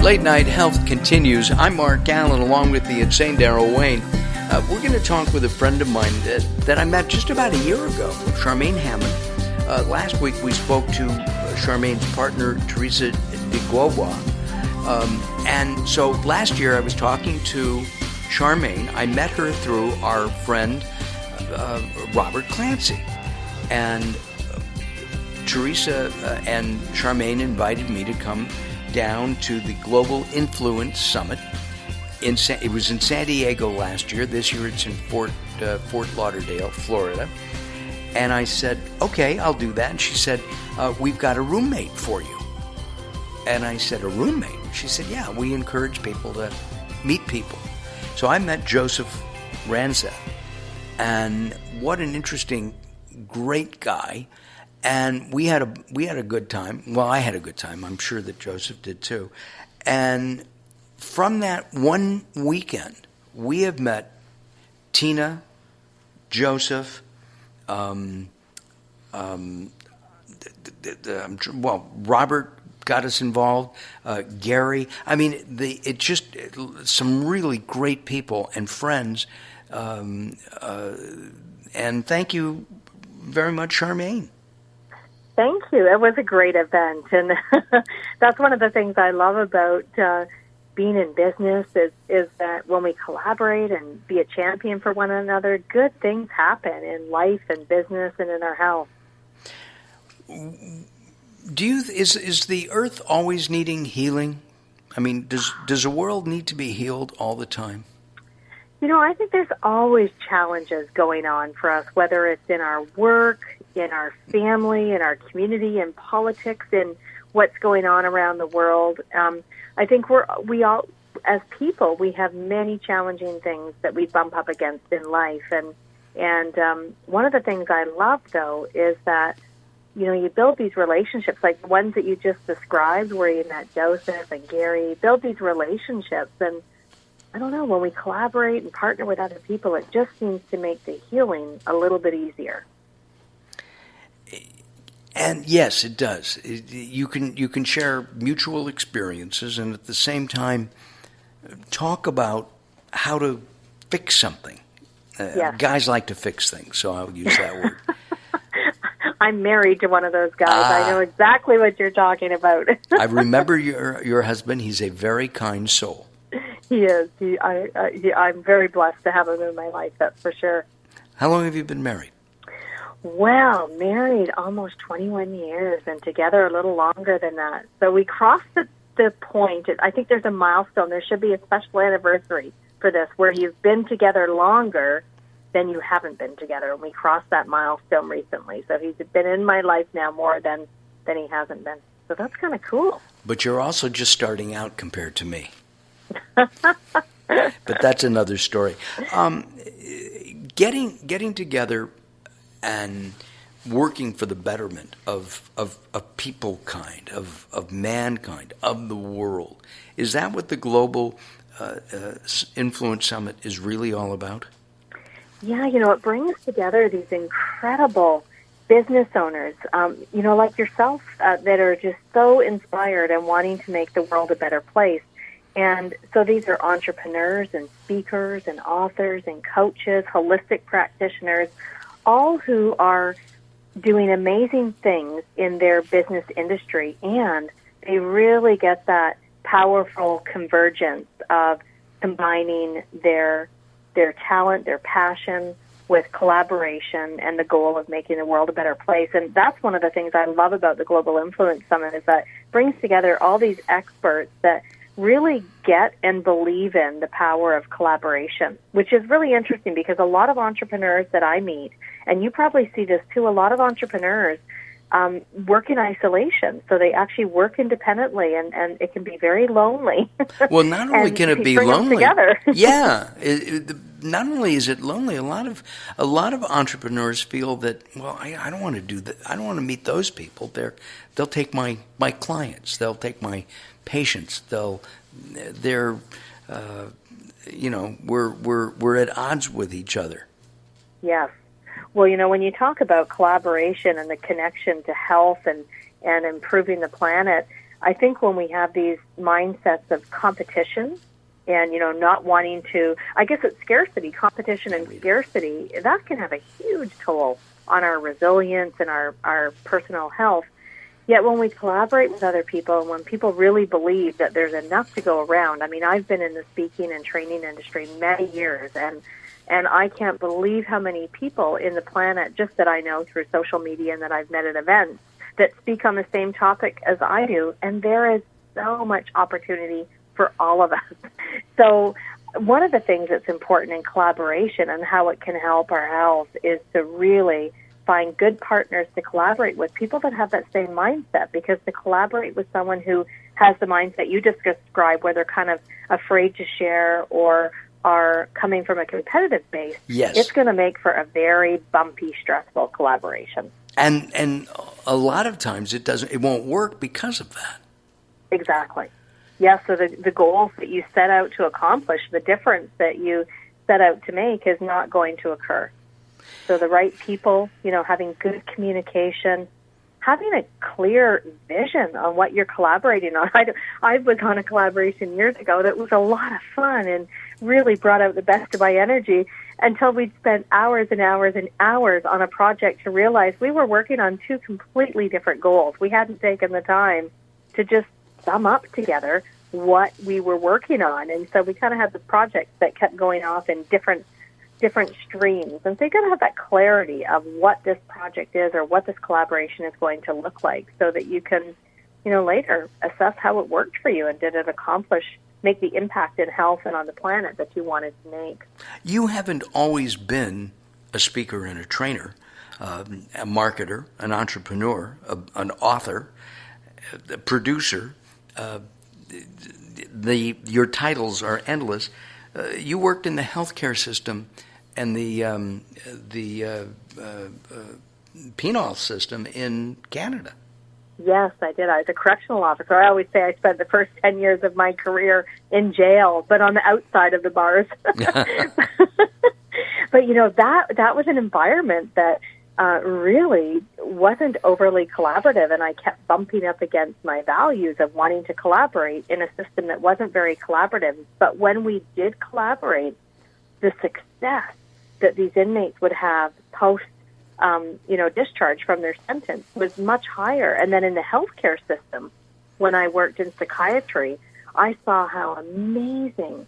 Late Night Health continues. I'm Mark Allen, along with the insane Daryl Wayne. We're going to talk with a friend of mine that I met just about a year ago, Charmaine Hammond. Last week we spoke to Charmaine's partner, Teresa DeGuobois. And so last year I was talking to Charmaine. I met her through our friend, Robert Clancy. And Teresa and Charmaine invited me to come down to the Global Influence Summit. It was in San Diego last year. This year it's in Fort Lauderdale, Florida. And I said, okay, I'll do that. And she said, we've got a roommate for you. And I said, a roommate? She said, yeah, we encourage people to meet people. So I met Joseph Ranza. And what an interesting, great guy. And we had a good time. Well, I had a good time. I'm sure that Joseph did too. And from that one weekend, we have met Tina, Joseph, Robert got us involved, Gary. I mean, some really great people and friends. And thank you very much, Charmaine. Thank you. It was a great event, and that's one of the things I love about being in business is that when we collaborate and be a champion for one another, good things happen in life and business and in our health. Is the earth always needing healing? I mean, does the world need to be healed all the time? You know, I think there's always challenges going on for us, whether it's in our work, in our family, in our community, in politics, in what's going on around the world. I think we all, as people, we have many challenging things that we bump up against in life. And one of the things I love, though, is that, you know, you build these relationships, like the ones that you just described, where you met Joseph and Gary. You build these relationships, and I don't know, when we collaborate and partner with other people, it just seems to make the healing a little bit easier. And yes, it does. You can share mutual experiences and at the same time talk about how to fix something. Yes. Guys like to fix things, so I'll use that word. I'm married to one of those guys. I know exactly what you're talking about. I remember your husband. He's a very kind soul. He is. I'm very blessed to have him in my life, that's for sure. How long have you been married? Well, married almost 21 years and together a little longer than that. So we crossed the point. I think there's a milestone. There should be a special anniversary for this where you've been together longer than you haven't been together. And we crossed that milestone recently. So he's been in my life now more than he hasn't been. So that's kind of cool. But you're also just starting out compared to me. But that's another story. Getting together and working for the betterment of people kind, of mankind, of the world. Is that what the Global Influence Summit is really all about? Yeah, you know, it brings together these incredible business owners, you know, like yourself, that are just so inspired and wanting to make the world a better place. And so these are entrepreneurs and speakers and authors and coaches, holistic practitioners, all who are doing amazing things in their business industry, and they really get that powerful convergence of combining their talent, their passion, with collaboration and the goal of making the world a better place. And that's one of the things I love about the Global Influence Summit, is that it brings together all these experts that really get and believe in the power of collaboration, which is really interesting because a lot of entrepreneurs that I meet, and you probably see this too, a lot of entrepreneurs work in isolation. So they actually work independently, and it can be very lonely. Well, not only can it be lonely, yeah, not only is it lonely, a lot of entrepreneurs feel that, well, I don't want to do that. I don't want to meet those people. They'll take my clients. They'll take my patients. We're at odds with each other. Yes. Well, you know, when you talk about collaboration and the connection to health and improving the planet, I think when we have these mindsets of competition and, not wanting to, I guess it's scarcity, competition and scarcity, that can have a huge toll on our resilience and our personal health. Yet when we collaborate with other people and when people really believe that there's enough to go around, I mean, I've been in the speaking and training industry many years, and I can't believe how many people in the planet, just that I know through social media and that I've met at events, that speak on the same topic as I do, and there is so much opportunity for all of us. So one of the things that's important in collaboration and how it can help our health is to really find good partners to collaborate with, people that have that same mindset, because to collaborate with someone who has the mindset you just described, where they're kind of afraid to share or are coming from a competitive base, yes, it's going to make for a very bumpy, stressful collaboration. And a lot of times it won't work because of that. Exactly. Yeah, so the goals that you set out to accomplish, the difference that you set out to make is not going to occur. So the right people, having good communication, having a clear vision on what you're collaborating on. I was on a collaboration years ago that was a lot of fun and really brought out the best of my energy until we'd spent hours and hours and hours on a project to realize we were working on two completely different goals. We hadn't taken the time to just sum up together what we were working on. And so we kind of had the projects that kept going off in different streams. And so you got to have that clarity of what this project is or what this collaboration is going to look like so that you can, later assess how it worked for you and did it make the impact in health and on the planet that you wanted to make. You haven't always been a speaker and a trainer, a marketer, an entrepreneur, an author, a producer. Your titles are endless. You worked in the healthcare system and the penal system in Canada. Yes, I did. I was a correctional officer. I always say I spent the first 10 years of my career in jail, but on the outside of the bars. But, that was an environment that really wasn't overly collaborative, and I kept bumping up against my values of wanting to collaborate in a system that wasn't very collaborative. But when we did collaborate, the success that these inmates would have post discharge from their sentence was much higher. And then in the healthcare system, when I worked in psychiatry, I saw how amazing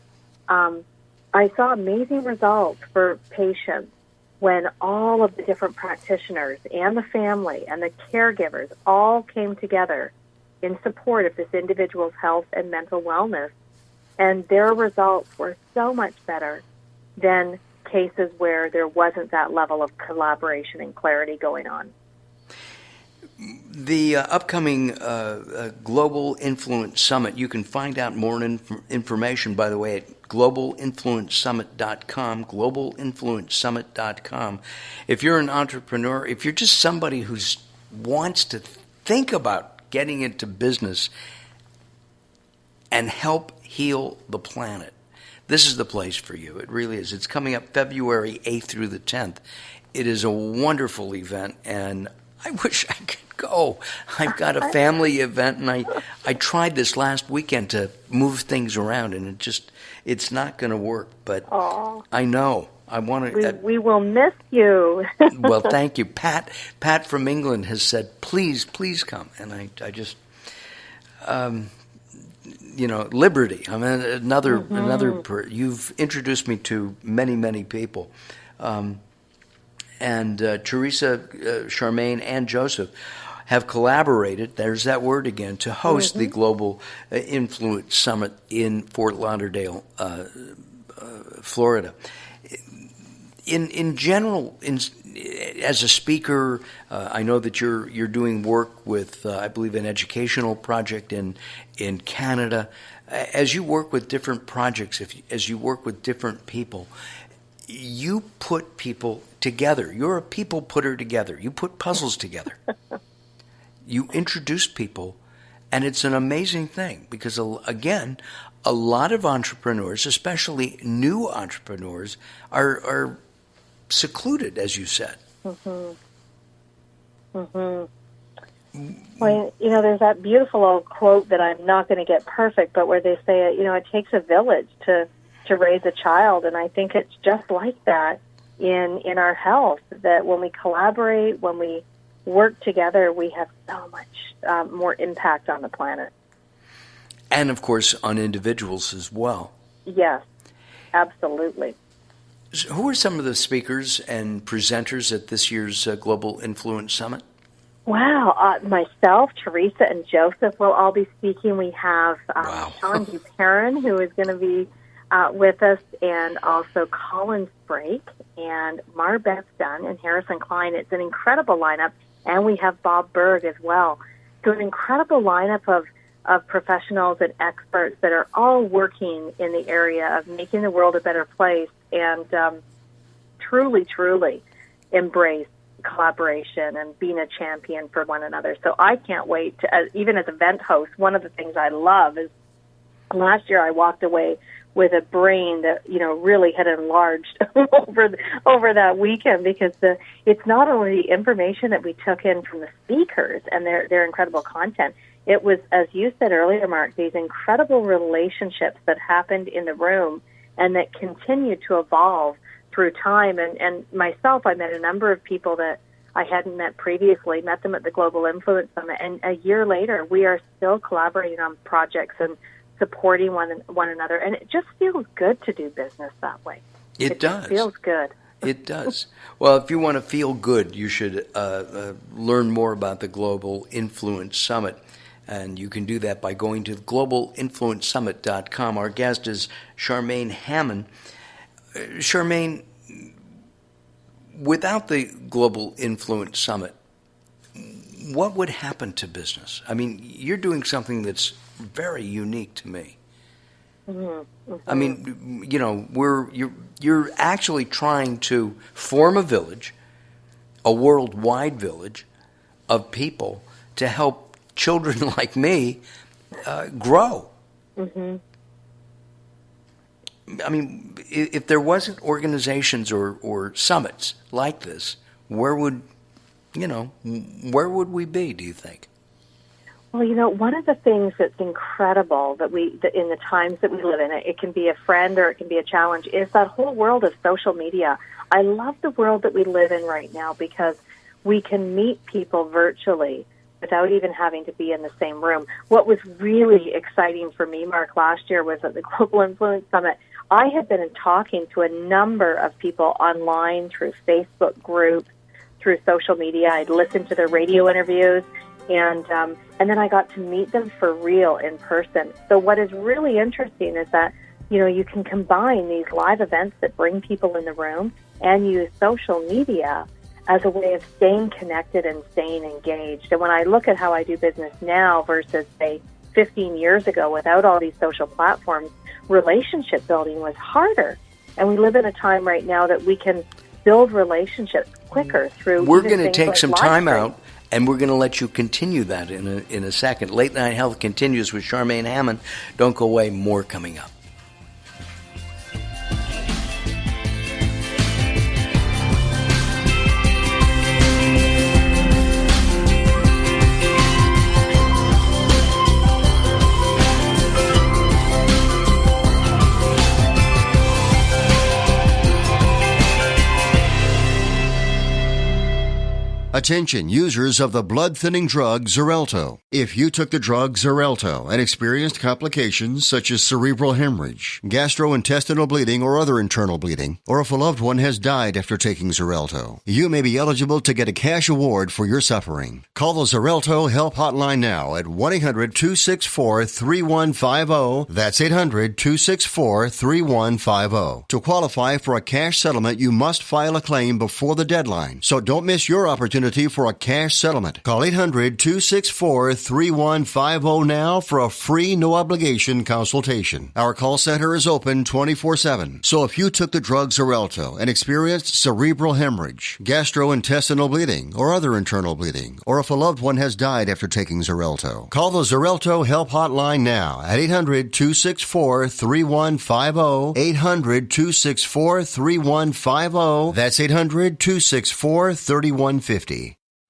results for patients when all of the different practitioners and the family and the caregivers all came together in support of this individual's health and mental wellness. And their results were so much better than cases where there wasn't that level of collaboration and clarity going on. The upcoming Global Influence Summit, you can find out more information, by the way, at globalinfluencesummit.com, globalinfluencesummit.com. If you're an entrepreneur, if you're just somebody who wants to think about getting into business and help heal the planet, this is the place for you. It really is. It's coming up February 8th through the 10th. It is a wonderful event, and I wish I could go. I've got a family event, and I tried this last weekend to move things around, and it's not going to work. But Aww. I know. I want to. We will miss you. Well, thank you. Pat from England has said, please come. And I just, liberty. I mean, another. You've introduced me to many people. And Teresa, Charmaine, and Joseph have collaborated, there's that word again, to host the Global Influence Summit in Fort Lauderdale, Florida. In general, as a speaker, I know that you're doing work with, I believe, an educational project in Canada. As you work with different projects, as you work with different people, you put people together. You're a people putter together. You put puzzles together. You introduce people, and it's an amazing thing because, again, a lot of entrepreneurs, especially new entrepreneurs, are secluded, as you said. Well, there's that beautiful old quote that I'm not going to get perfect, but where they say, it takes a village to raise a child, and I think it's just like that in our health, that when we collaborate, when we work together, we have so much more impact on the planet. And, of course, on individuals as well. Yes, absolutely. So who are some of the speakers and presenters at this year's Global Influence Summit? Wow. Myself, Teresa, and Joseph will all be speaking. We have Sean Duperrin, who is going to be with us, and also Colin Sprake and Marbeth Dunn and Harrison Klein. It's an incredible lineup, and we have Bob Berg as well. So an incredible lineup of professionals and experts that are all working in the area of making the world a better place and truly, truly embrace collaboration and being a champion for one another. So I can't wait to, even as event host, one of the things I love is last year I walked away with a brain that, really had enlarged over that weekend, because it's not only the information that we took in from the speakers and their incredible content. It was, as you said earlier, Mark, these incredible relationships that happened in the room and that continued to evolve through time. And myself, I met a number of people that I hadn't met previously, met them at the Global Influence Summit, and a year later, we are still collaborating on projects and supporting one another. And it just feels good to do business that way. It does. It feels good. It does. Well, if you want to feel good, you should learn more about the Global Influence Summit. And you can do that by going to globalinfluencesummit.com. Our guest is Charmaine Hammond. Charmaine, without the Global Influence Summit, what would happen to business? I mean, you're doing something that's very unique to me. Mm-hmm. Mm-hmm. I mean, you're actually trying to form a village, a worldwide village of people to help children like me grow. Mm-hmm. I mean, if there wasn't organizations or summits like this, where would we be, do you think? Well, one of the things that's incredible that in the times that we live in, it can be a friend or it can be a challenge, is that whole world of social media. I love the world that we live in right now because we can meet people virtually without even having to be in the same room. What was really exciting for me, Mark, last year was at the Global Influence Summit. I had been talking to a number of people online through Facebook groups, through social media. I'd listened to their radio interviews, and then I got to meet them for real in person. So what is really interesting is that, you can combine these live events that bring people in the room and use social media as a way of staying connected and staying engaged. And when I look at how I do business now versus, say, 15 years ago without all these social platforms, relationship building was harder. And we live in a time right now that we can build relationships quicker through. We're going to take some time out, and we're going to let you continue that in a second. Late Night Health continues with Charmaine Hammond. Don't go away, more coming up. Attention users of the blood-thinning drug Xarelto. If you took the drug Xarelto and experienced complications such as cerebral hemorrhage, gastrointestinal bleeding or other internal bleeding, or if a loved one has died after taking Xarelto, you may be eligible to get a cash award for your suffering. Call the Xarelto Help Hotline now at 1-800-264-3150. That's 800-264-3150. To qualify for a cash settlement, you must file a claim before the deadline, so don't miss your opportunity for a cash settlement. Call 800-264-3150 now for a free, no-obligation consultation. Our call center is open 24/7. So if you took the drug Xarelto and experienced cerebral hemorrhage, gastrointestinal bleeding, or other internal bleeding, or if a loved one has died after taking Xarelto, call the Xarelto Help Hotline now at 800-264-3150. 800-264-3150. That's 800-264-3150.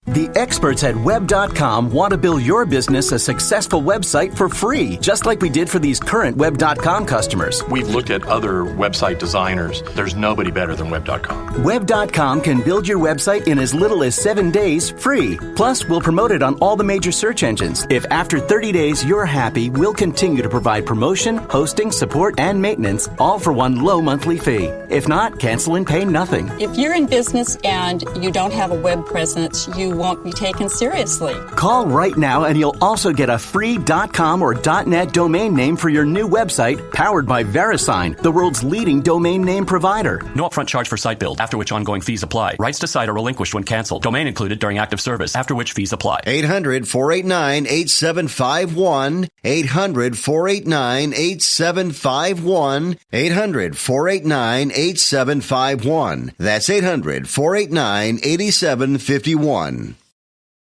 The experts at Web.com want to build your business a successful website for free, just like we did for these current Web.com customers. We've looked at other website designers. There's nobody better than Web.com. Web.com can build your website in as little as 7 days free. Plus, we'll promote it on all the major search engines. If after 30 days you're happy, we'll continue to provide promotion, hosting, support, and maintenance, all for one low monthly fee. If not, cancel and pay nothing. If you're in business and you don't have a web presence, you won't be taken seriously. Call right now and you'll also get a free .com or .net domain name for your new website, powered by VeriSign, the world's leading domain name provider. No upfront charge for site build, after which ongoing fees apply. Rights to site are relinquished when canceled. Domain included during active service, after which fees apply. 800-489-8751. 800-489-8751. 800-489-8751. That's 800-489-8751.